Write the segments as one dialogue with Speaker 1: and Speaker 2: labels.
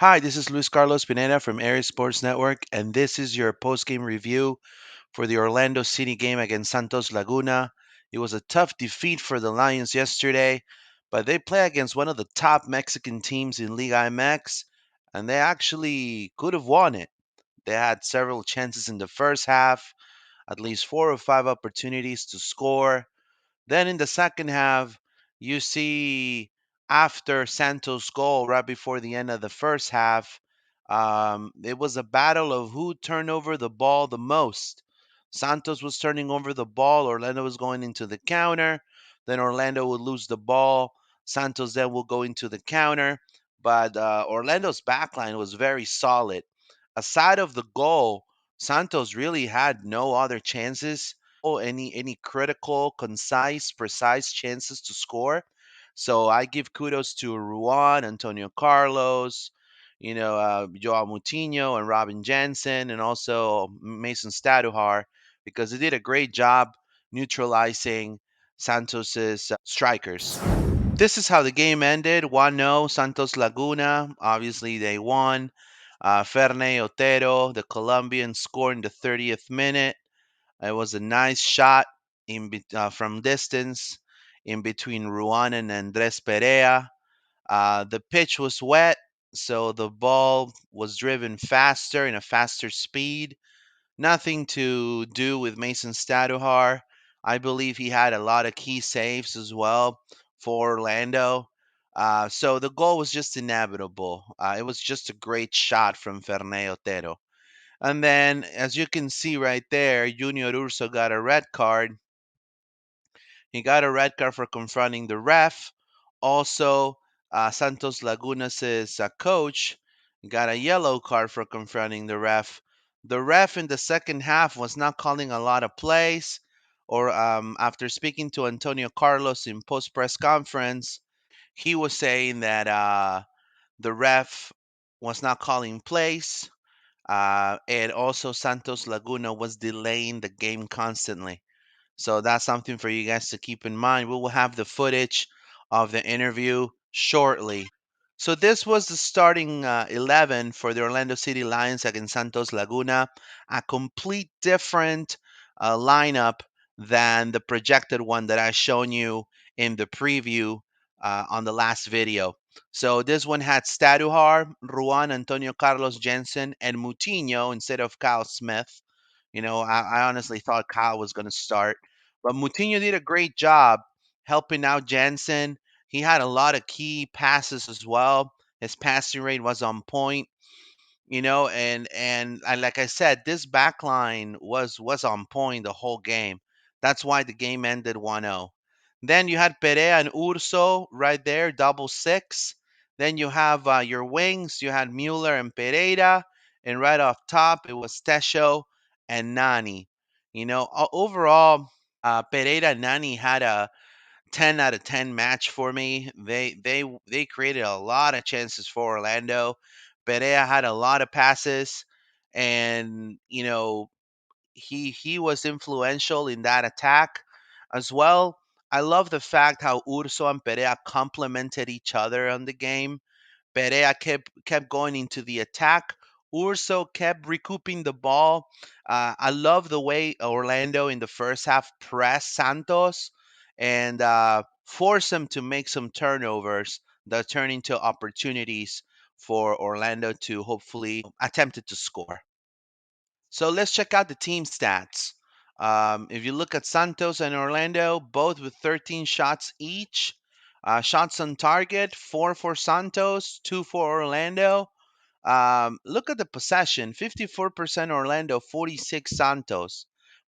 Speaker 1: Hi, this is Luis Carlos Pineda from Area Sports Network, and this is your postgame review for the Orlando City game against Santos Laguna. It was a tough defeat for the Lions yesterday, but they play against one of the top Mexican teams in Liga MX, and they actually could have won it. They had several chances in the first half, at least four or five opportunities to score. Then in the second half, you see after Santos' goal right before the end of the first half, it was a battle of who turned over the ball the most. Santos was turning over the ball. Orlando was going into the counter. Then Orlando would lose the ball. Santos then will go into the counter. But Orlando's backline was very solid. Aside of the goal, Santos really had no other chances any critical, concise, precise chances to score. So I give kudos to Ruan, Antonio Carlos, Joao Moutinho and Robin Jansen, and also Mason Staduhar, because they did a great job neutralizing Santos's strikers. This is how the game ended 1-0, Santos Laguna. Obviously, they won. Ferney Otero, the Colombian, scored in the 30th minute. It was a nice shot from distance in between Ruan and Andres Perea. The pitch was wet, so the ball was driven faster in a faster speed. Nothing to do with Mason Staduhar. I believe he had a lot of key saves as well for Orlando. So the goal was just inevitable. It was just a great shot from Ferney Otero. And then, as you can see right there, Junior Urso got a red card. He got a red card for confronting the ref. Also, Santos Lagunas' coach got a yellow card for confronting the ref. The ref in the second half was not calling a lot of plays, or after speaking to Antonio Carlos in post press conference, he was saying that the ref was not calling plays, and also Santos Laguna was delaying the game constantly. So that's something for you guys to keep in mind. We will have the footage of the interview shortly. So this was the starting 11 for the Orlando City Lions against Santos Laguna, a complete different lineup than the projected one that I shown you in the preview on the last video. So this one had Staduhar, Ruan, Antonio Carlos Jensen, and Moutinho instead of Kyle Smith. I honestly thought Kyle was going to start, but Moutinho did a great job helping out Jensen. He had a lot of key passes as well. His passing rate was on point, and like I said, this back line was on point the whole game. That's why the game ended 1-0. Then you had Perea and Urso right there, double six. Then you have your wings. You had Mueller and Pereira, and right off top it was Tesho and Nani. Overall, Pereira and Nani had a 10 out of 10 match for me. They created a lot of chances for Orlando. Perea had a lot of passes, and he was influential in that attack as well. I love the fact how Urso and Perea complemented each other on the game. Perea kept going into the attack. Urso kept recouping the ball. I love the way Orlando in the first half pressed Santos and forced him to make some turnovers that turn into opportunities for Orlando to hopefully attempt to score. So let's check out the team stats. If you look at Santos and Orlando, both with 13 shots each. Shots on target, four for Santos, two for Orlando. Look at the possession, 54% Orlando, 46 Santos.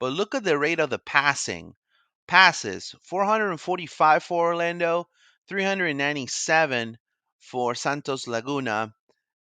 Speaker 1: But look at the rate of the passing. Passes, 445 for Orlando, 397 for Santos Laguna.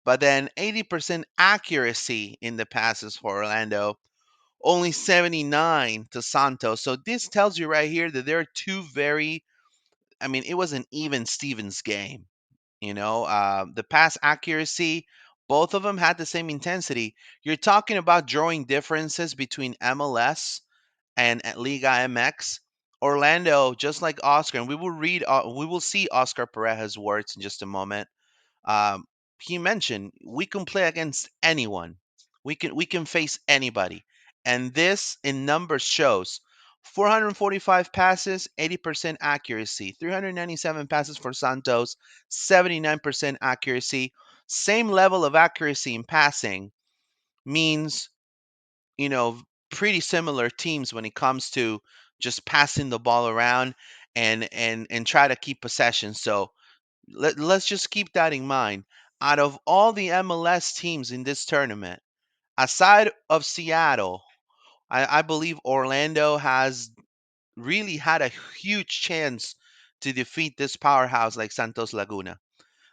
Speaker 1: But then 80% accuracy in the passes for Orlando, only 79 to Santos. So this tells you right here that there are two it was an even Stevens game. The pass accuracy, both of them had the same intensity. You're talking about drawing differences between MLS and at Liga MX. Orlando, just like Oscar, and we will see Oscar Pereja's words in just a moment. Um, he mentioned we can play against anyone. We can face anybody. And this in numbers shows 445 passes, 80% accuracy, 397 passes for Santos, 79% accuracy. Same level of accuracy in passing means, you know, pretty similar teams when it comes to just passing the ball around and try to keep possession. So let's just keep that in mind. Out of all the MLS teams in this tournament, aside of Seattle, I believe Orlando has really had a huge chance to defeat this powerhouse like Santos Laguna.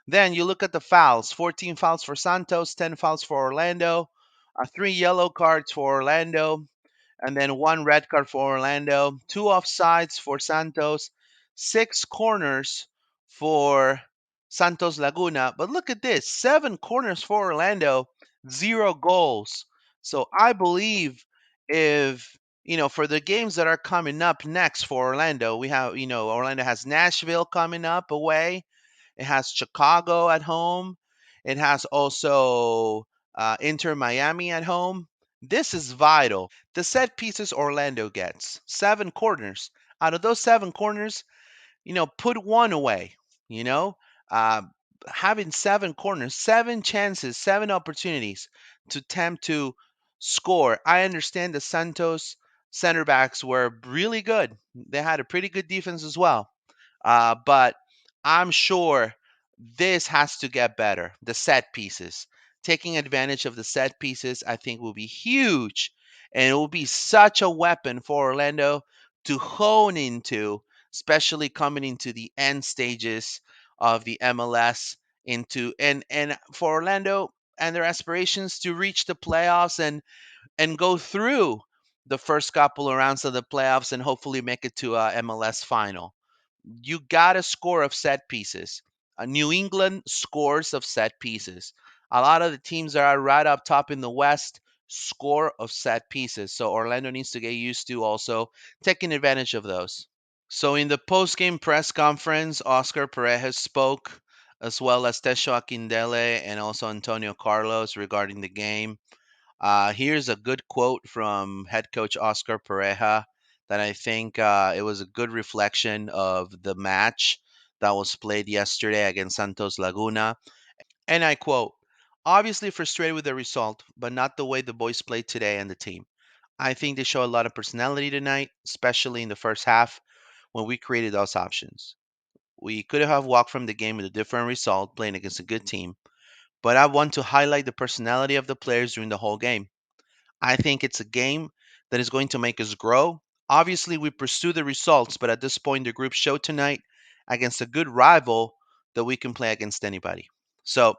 Speaker 1: Then you look at the fouls: 14 fouls for Santos, 10 fouls for Orlando, three yellow cards for Orlando, and then one red card for Orlando, two offsides for Santos, six corners for Santos Laguna. But look at this: seven corners for Orlando, zero goals. So I believe if, for the games that are coming up next for Orlando, we have, Orlando has Nashville coming up away. It has Chicago at home. It has also Inter Miami at home. This is vital. The set pieces Orlando gets, seven corners. Out of those seven corners, put one away. You know, uh, having seven corners, seven chances, seven opportunities to attempt to score. I understand the Santos center backs were really good. They had a pretty good defense as well. But I'm sure this has to get better. The set pieces, taking advantage of the set pieces, I think will be huge, and it will be such a weapon for Orlando to hone into, especially coming into the end stages of the MLS, into and for Orlando and their aspirations to reach the playoffs and go through the first couple of rounds of the playoffs and hopefully make it to a MLS final. You got to score of set pieces. New England scores of set pieces. A lot of the teams that are right up top in the West score of set pieces. So Orlando needs to get used to also taking advantage of those. So in the post-game press conference, Oscar Pareja spoke, as well as Tesho Akindele and also Antonio Carlos regarding the game. Here's a good quote from head coach Oscar Pareja that I think it was a good reflection of the match that was played yesterday against Santos Laguna. And I quote: obviously frustrated with the result, but not the way the boys played today and the team. I think they show a lot of personality tonight, especially in the first half when we created those options. We could have walked from the game with a different result playing against a good team, but I want to highlight the personality of the players during the whole game. I think it's a game that is going to make us grow. Obviously, we pursue the results, but at this point, the group showed tonight against a good rival that we can play against anybody. So,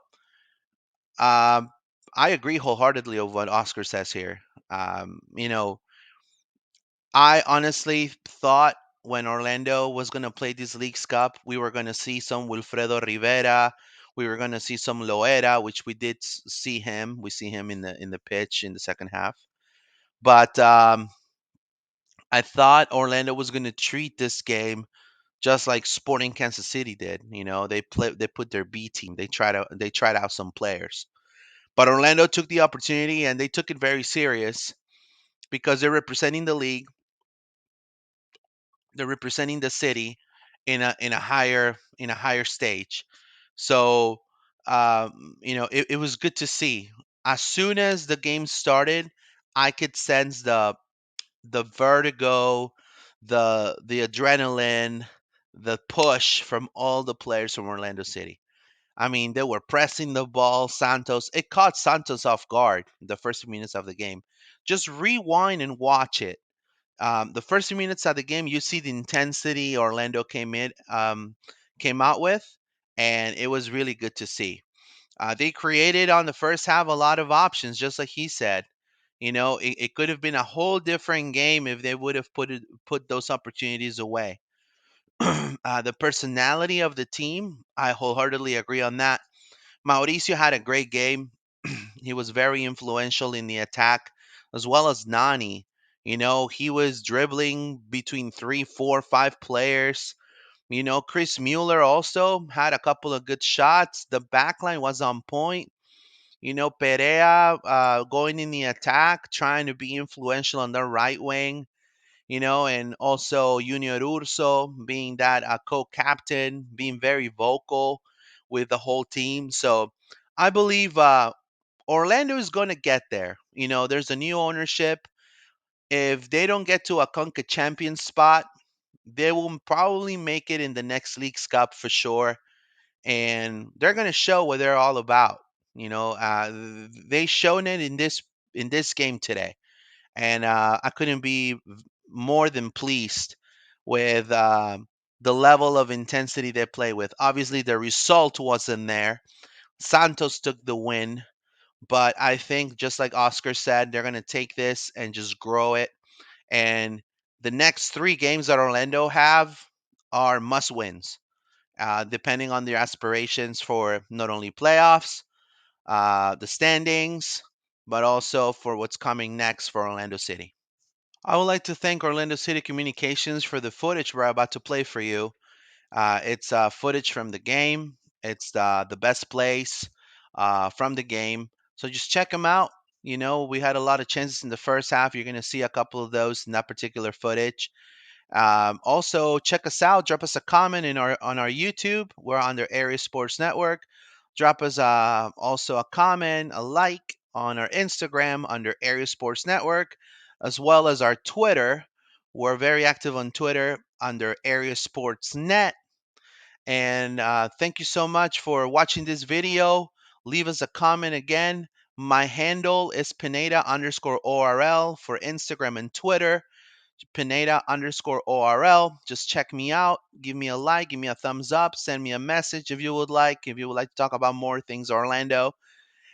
Speaker 1: um, I agree wholeheartedly with what Oscar says here. I honestly thought when Orlando was going to play this League's Cup, we were going to see some Wilfredo Rivera. We were going to see some Loera, which we did see him. We see him in the pitch in the second half. But I thought Orlando was going to treat this game just like Sporting Kansas City did. They put their B team. They tried out some players. But Orlando took the opportunity and they took it very serious because they're representing the league, they're representing the city in a higher stage. So it was good to see. As soon as the game started, I could sense the vertigo, the adrenaline, the push from all the players from Orlando City. I mean, they were pressing the ball. It caught Santos off guard the first few minutes of the game. Just rewind and watch it. The first few minutes of the game, you see the intensity Orlando came out with, and it was really good to see. They created on the first half a lot of options, just like he said. It could have been a whole different game if they would have put those opportunities away. The personality of the team, I wholeheartedly agree on that. Mauricio had a great game. He was very influential in the attack, as well as Nani. He was dribbling between three, four, five players. Chris Mueller also had a couple of good shots. The backline was on point. Perea going in the attack, trying to be influential on the right wing. And also Junior Urso being that co-captain, being very vocal with the whole team. So I believe Orlando is going to get there. There's a new ownership. If they don't get to a Conca champion spot, they will probably make it in the next League's Cup for sure. And they're going to show what they're all about. They shown it in this game today, and I couldn't be more than pleased with the level of intensity they play with. Obviously, the result wasn't there. Santos took the win, but I think just like Oscar said, they're going to take this and just grow it. And the next three games that Orlando have are must wins, depending on their aspirations for not only playoffs, the standings, but also for what's coming next for Orlando City. I would like to thank Orlando City Communications for the footage we're about to play for you. It's footage from the game. It's the best plays from the game. So just check them out. We had a lot of chances in the first half. You're going to see a couple of those in that particular footage. Also, check us out. Drop us a comment on our YouTube. We're on the Area Sports Network. Drop us also a comment, a like on our Instagram under Area Sports Network, as well as our Twitter. We're very active on Twitter under Area Sports Net. And thank you so much for watching this video. Leave us a comment again. My handle is Pineda underscore ORL for Instagram and Twitter. Pineda underscore ORL. Just check me out. Give me a like. Give me a thumbs up. Send me a message if you would like. If you would like to talk about more things Orlando.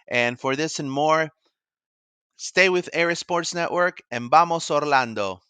Speaker 1: And for this and more, stay with Air Sports Network and vamos Orlando.